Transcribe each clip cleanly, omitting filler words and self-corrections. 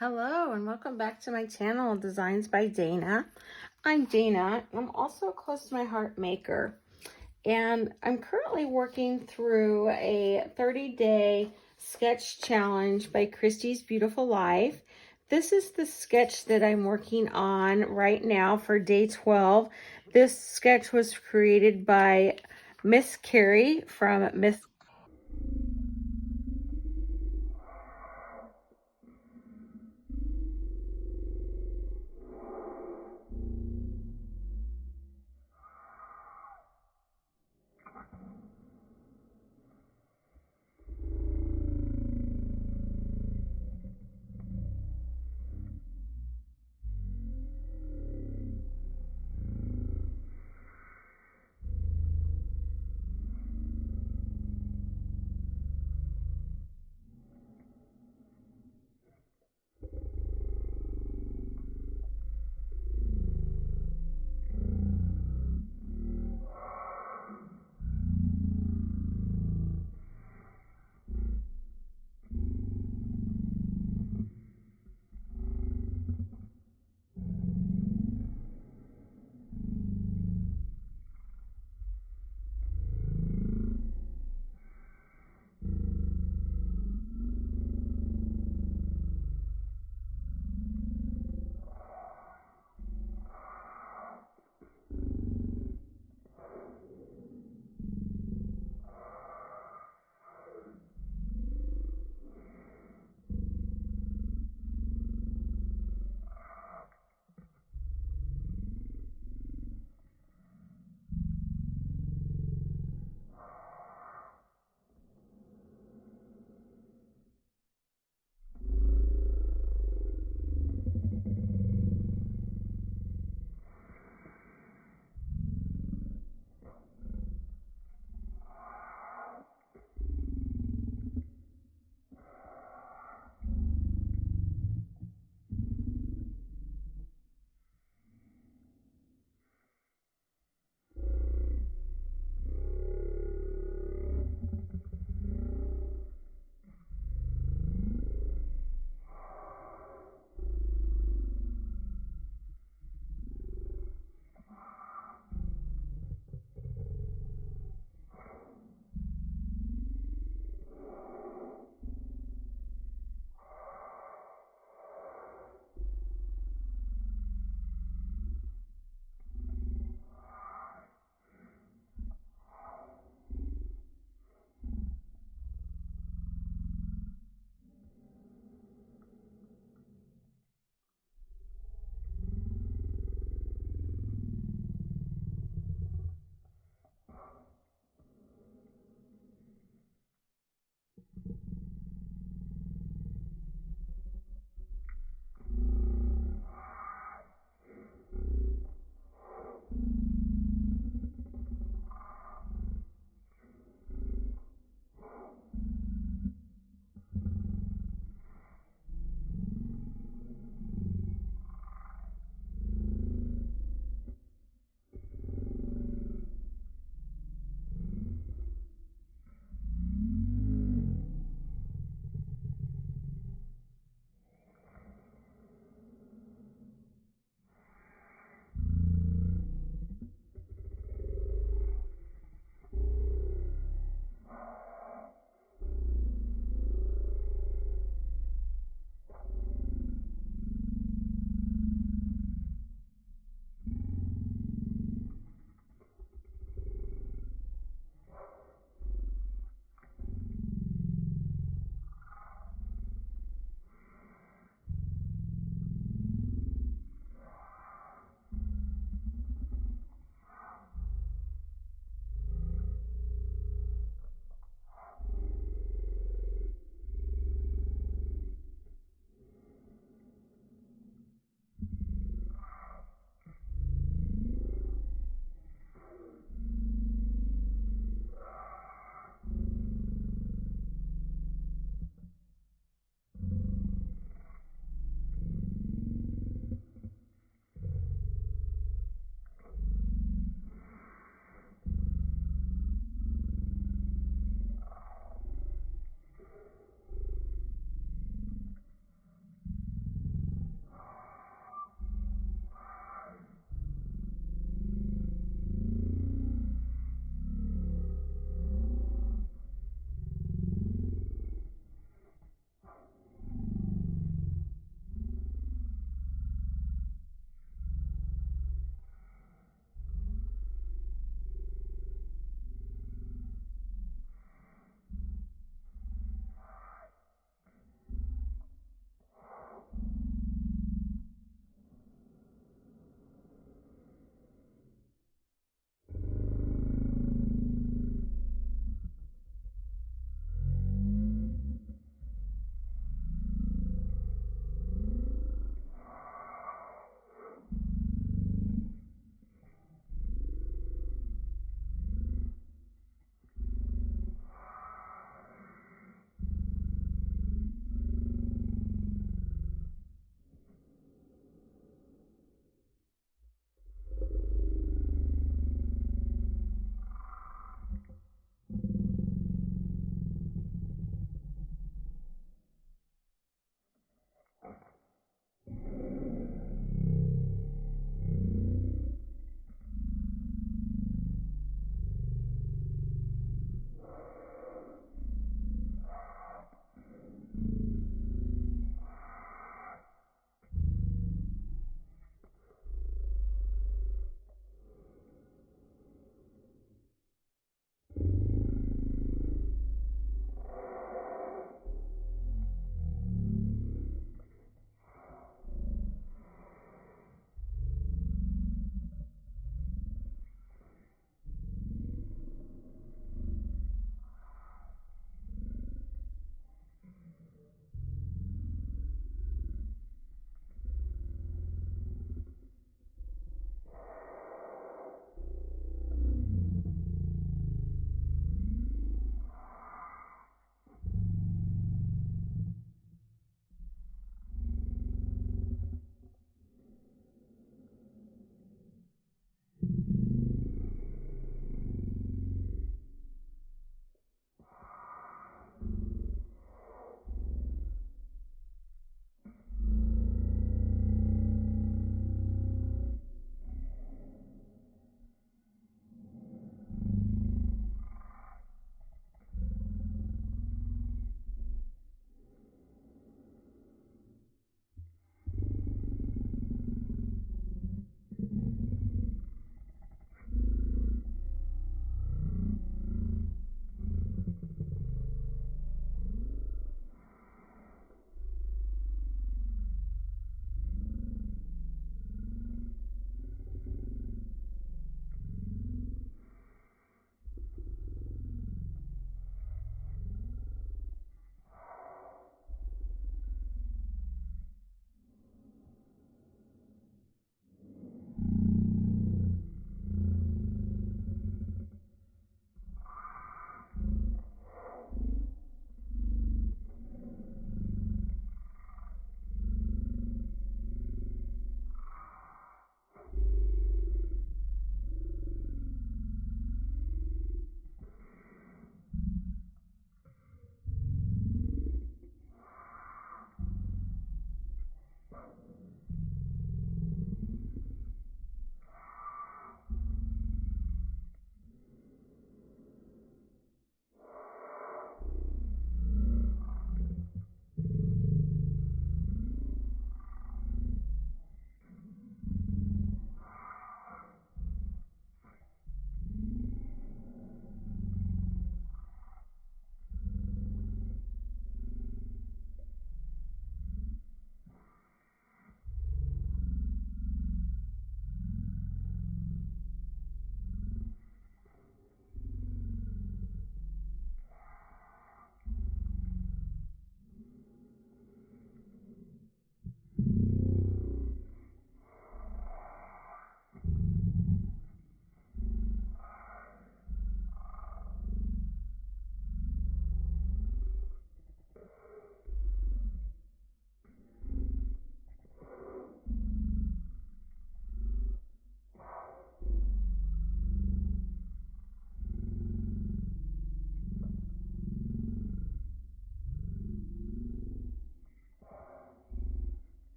Hello and welcome back to my channel, Designs by Dana. I'm Dana. I'm also a close to my heart maker, and I'm currently working through a 30-day sketch challenge by Christy's Beautiful Life. This is the sketch that I'm working on right now for day 12. This sketch was created by Miss Carrie from Miss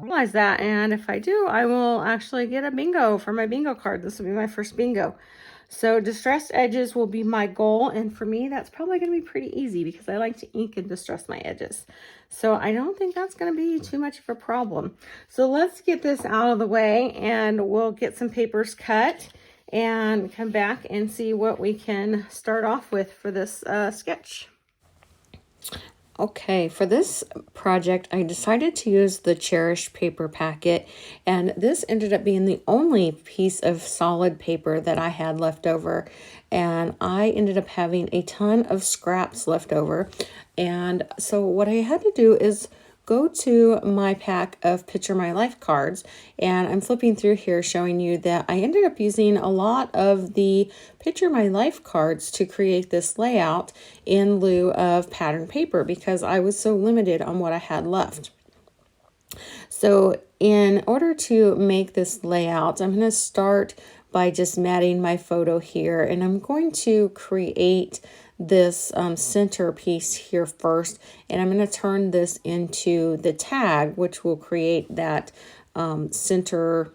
realize that, and if I do, I will actually get a bingo for my bingo card. This will be my first bingo. So distressed edges will be my goal, and for me, that's probably going to be pretty easy because I like to ink and distress my edges. So I don't think that's going to be too much of a problem. So let's get this out of the way, and we'll get some papers cut and come back and see what we can start off with for this sketch. Okay, for this project, I decided to use the Cherish paper packet, and this ended up being the only piece of solid paper that I had left over, and I ended up having a ton of scraps left over. And so what I had to do is go to my pack of Picture My Life cards, and I'm flipping through here showing you that I ended up using a lot of the Picture My Life cards to create this layout in lieu of pattern paper because I was so limited on what I had left. So in order to make this layout, I'm going to start by just matting my photo here, and I'm going to create this center piece here first, and I'm going to turn this into the tag, which will create that center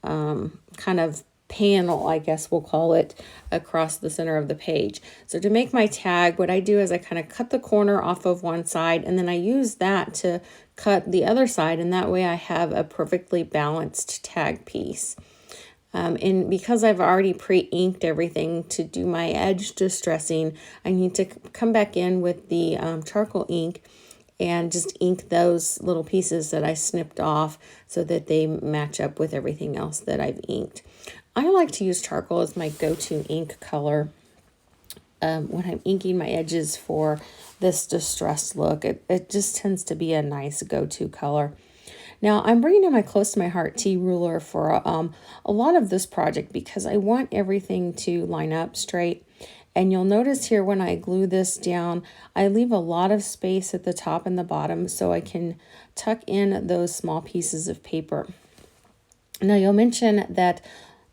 kind of panel, I guess we'll call it, across the center of the page. So to make my tag, what I do is I kind of cut the corner off of one side, and then I use that to cut the other side, and that way I have a perfectly balanced tag piece. And because I've already pre-inked everything to do my edge distressing, I need to come back in with the charcoal ink and just ink those little pieces that I snipped off so that they match up with everything else that I've inked. I like to use charcoal as my go-to ink color when I'm inking my edges for this distressed look. It just tends to be a nice go-to color. Now I'm bringing in my Close to My Heart T ruler for a lot of this project because I want everything to line up straight. And you'll notice here when I glue this down, I leave a lot of space at the top and the bottom so I can tuck in those small pieces of paper. Now you'll mention that,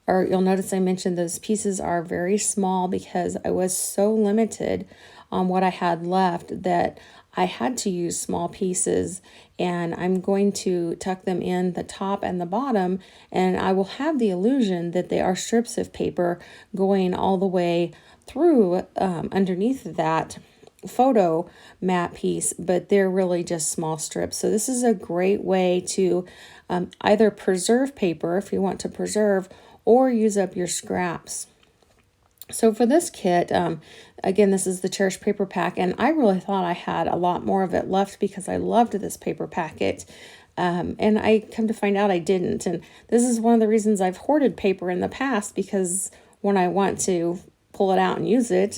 or you'll notice I mentioned those pieces are very small because I was so limited on what I had left that I had to use small pieces, and I'm going to tuck them in the top and the bottom, and I will have the illusion that they are strips of paper going all the way through underneath that photo mat piece, but they're really just small strips. So this is a great way to either preserve paper if you want to preserve, or use up your scraps. So for this kit, again, this is the Cherish paper pack, and I really thought I had a lot more of it left because I loved this paper packet. And I come to find out I didn't. And this is one of the reasons I've hoarded paper in the past, because when I want to pull it out and use it,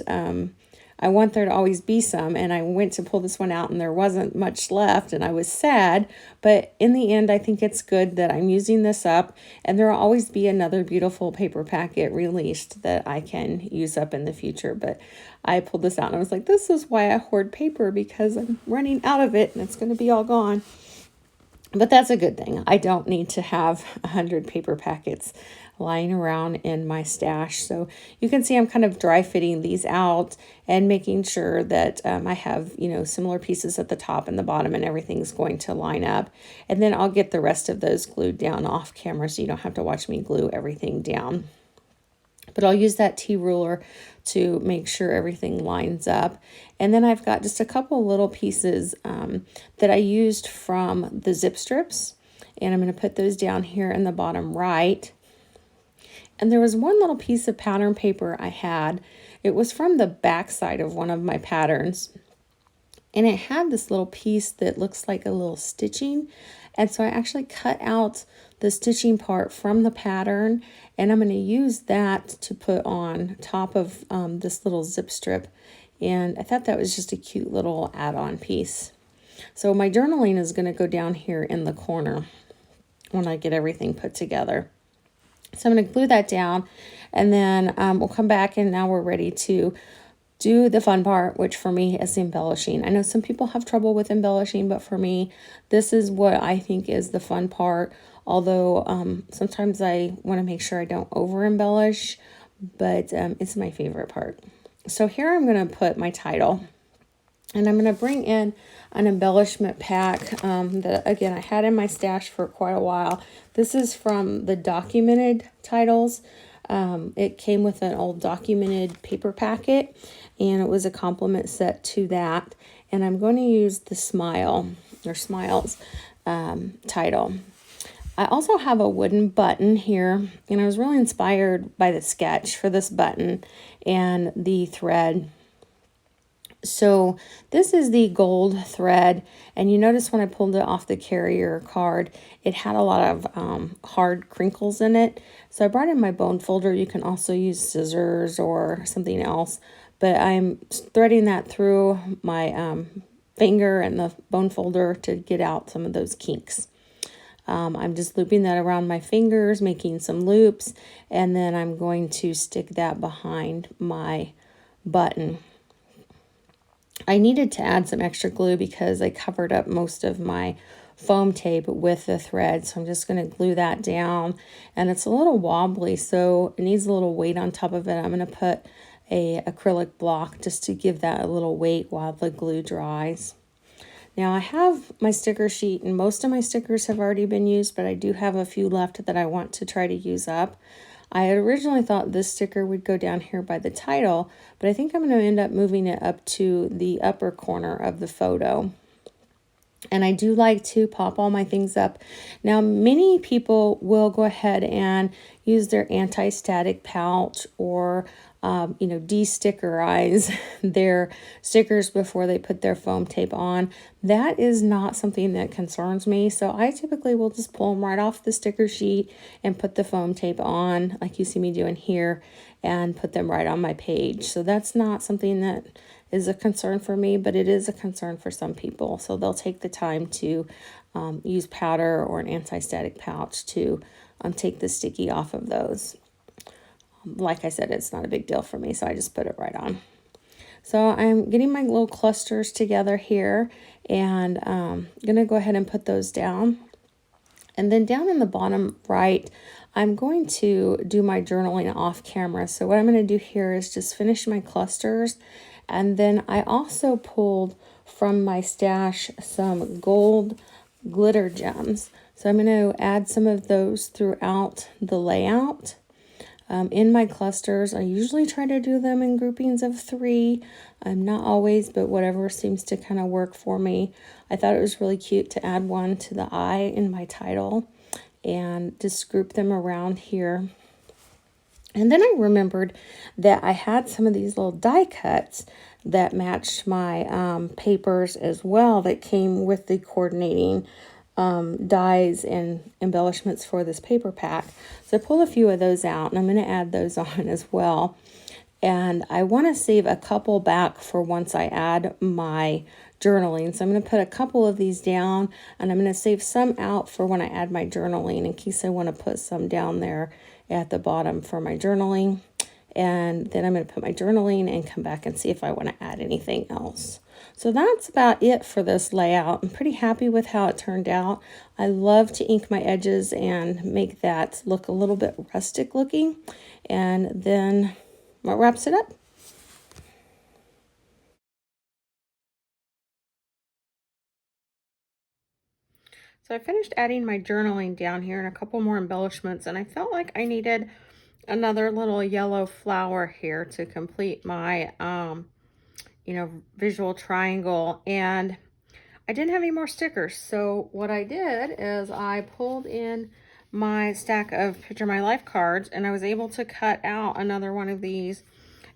I want there to always be some, and I went to pull this one out and there wasn't much left, and I was sad. But in the end, I think it's good that I'm using this up, and there will always be another beautiful paper packet released that I can use up in the future. But I pulled this out and I was like, this is why I hoard paper, because I'm running out of it and it's going to be all gone. But that's a good thing. I don't need to have 100 paper packets lying around in my stash. So you can see I'm kind of dry fitting these out and making sure that I have, similar pieces at the top and the bottom, and everything's going to line up. And then I'll get the rest of those glued down off camera so you don't have to watch me glue everything down. But I'll use that T ruler to make sure everything lines up. And then I've got just a couple little pieces that I used from the zip strips, and I'm going to put those down here in the bottom right. And there was one little piece of pattern paper I had. It was from the back side of one of my patterns, and it had this little piece that looks like a little stitching. And so I actually cut out the stitching part from the pattern, and I'm going to use that to put on top of this little zip strip. And I thought that was just a cute little add-on piece. So my journaling is going to go down here in the corner when I get everything put together. So I'm going to glue that down, and then we'll come back, and now we're ready to do the fun part, which for me is embellishing. I know some people have trouble with embellishing, but for me, this is what I think is the fun part. Although sometimes I want to make sure I don't over embellish, but it's my favorite part. So here I'm going to put my title. And I'm going to bring in an embellishment pack that, again, I had in my stash for quite a while. This is from the documented titles. It came with an old documented paper packet, and it was a compliment set to that. And I'm going to use the Smile or Smiles title. I also have a wooden button here, and I was really inspired by the sketch for this button and the thread. So this is the gold thread, and you notice when I pulled it off the carrier card, it had a lot of hard crinkles in it. So I brought in my bone folder. You can also use scissors or something else, but I'm threading that through my finger and the bone folder to get out some of those kinks. I'm just looping that around my fingers, making some loops, and then I'm going to stick that behind my button. I needed to add some extra glue because I covered up most of my foam tape with the thread. So I'm just going to glue that down, and it's a little wobbly, so it needs a little weight on top of it. I'm going to put a acrylic block just to give that a little weight while the glue dries. Now I have my sticker sheet, and most of my stickers have already been used, but I do have a few left that I want to try to use up. I had originally thought this sticker would go down here by the title, but I think I'm going to end up moving it up to the upper corner of the photo. And I do like to pop all my things up. Now, many people will go ahead and use their anti-static pouch or de-stickerize their stickers before they put their foam tape on. That is not something that concerns me. So I typically will just pull them right off the sticker sheet and put the foam tape on, like you see me doing here, and put them right on my page. So that's not something that is a concern for me, but it is a concern for some people. So they'll take the time to use powder or an anti-static pouch to take the sticky off of those. Like I said, it's not a big deal for me, so I just put it right on. So I'm getting my little clusters together here, and I'm going to go ahead and put those down. And then down in the bottom right, I'm going to do my journaling off camera. So what I'm going to do here is just finish my clusters. And then I also pulled from my stash some gold glitter gems. So I'm going to add some of those throughout the layout. In my clusters, I usually try to do them in groupings of 3. Not always, but whatever seems to kind of work for me. I thought it was really cute to add one to the eye in my title and just group them around here. And then I remembered that I had some of these little die cuts that matched my papers as well, that came with the coordinating dies and embellishments for this paper pack. So I pulled a few of those out, and I'm going to add those on as well. And I want to save a couple back for once I add my journaling. So I'm going to put a couple of these down, and I'm going to save some out for when I add my journaling, in case I want to put some down there at the bottom for my journaling. And then I'm going to put my journaling and come back and see if I want to add anything else. So that's about it for this layout. I'm pretty happy with how it turned out. I love to ink my edges and make that look a little bit rustic looking. And then what wraps it up? So I finished adding my journaling down here and a couple more embellishments, and I felt like I needed another little yellow flower here to complete my visual triangle, and I didn't have any more stickers. So what I did is I pulled in my stack of Picture My Life cards, and I was able to cut out another one of these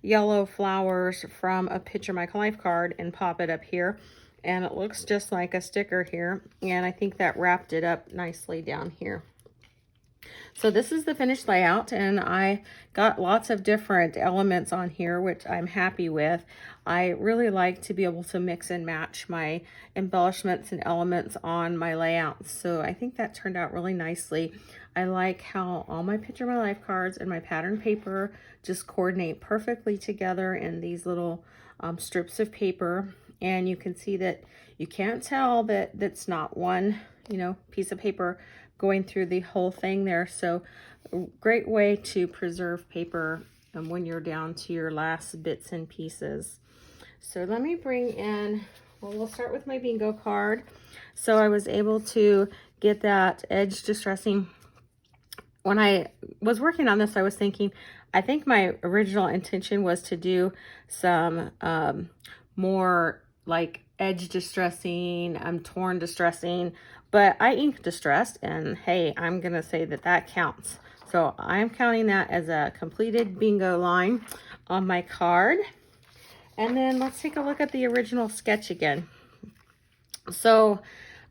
yellow flowers from a Picture My Life card and pop it up here. And it looks just like a sticker here. And I think that wrapped it up nicely down here. So this is the finished layout, and I got lots of different elements on here, which I'm happy with. I really like to be able to mix and match my embellishments and elements on my layouts. So I think that turned out really nicely. I like how all my Picture My Life cards and my pattern paper just coordinate perfectly together in these little strips of paper. And you can see that you can't tell that that's not one, piece of paper going through the whole thing there. So great way to preserve paper when you're down to your last bits and pieces. So let me bring in, well, we'll start with my bingo card. So I was able to get that edge distressing. When I was working on this, I was thinking, I think my original intention was to do some more like edge distressing, torn distressing, but I ink distressed, and hey, I'm gonna say that that counts. So I'm counting that as a completed bingo line on my card. And then let's take a look at the original sketch again. So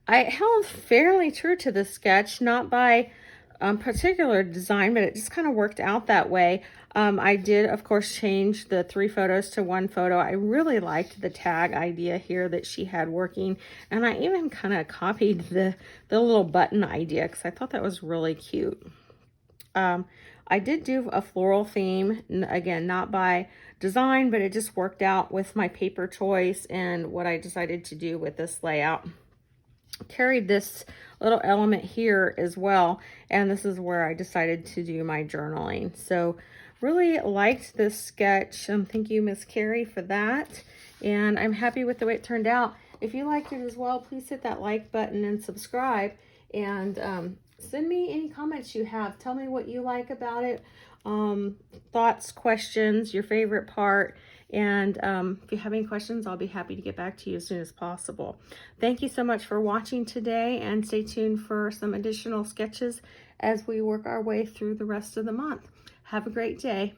I held fairly true to the sketch, not by particular design, but it just kind of worked out that way. I did, of course, change the 3 photos to 1 photo. I really liked the tag idea here that she had working, and I even kind of copied the little button idea because I thought that was really cute. I did do a floral theme, again, not by design, but it just worked out with my paper choice and what I decided to do with this layout. Carried this little element here as well, and this is where I decided to do my journaling. So really liked this sketch. Thank you, Miss Carrie, for that, and I'm happy with the way it turned out. If you liked it as well, please hit that like button and subscribe, and send me any comments you have. Tell me what you like about it, thoughts, questions, your favorite part. And if you have any questions, I'll be happy to get back to you as soon as possible. Thank you so much for watching today, and stay tuned for some additional sketches as we work our way through the rest of the month. Have a great day.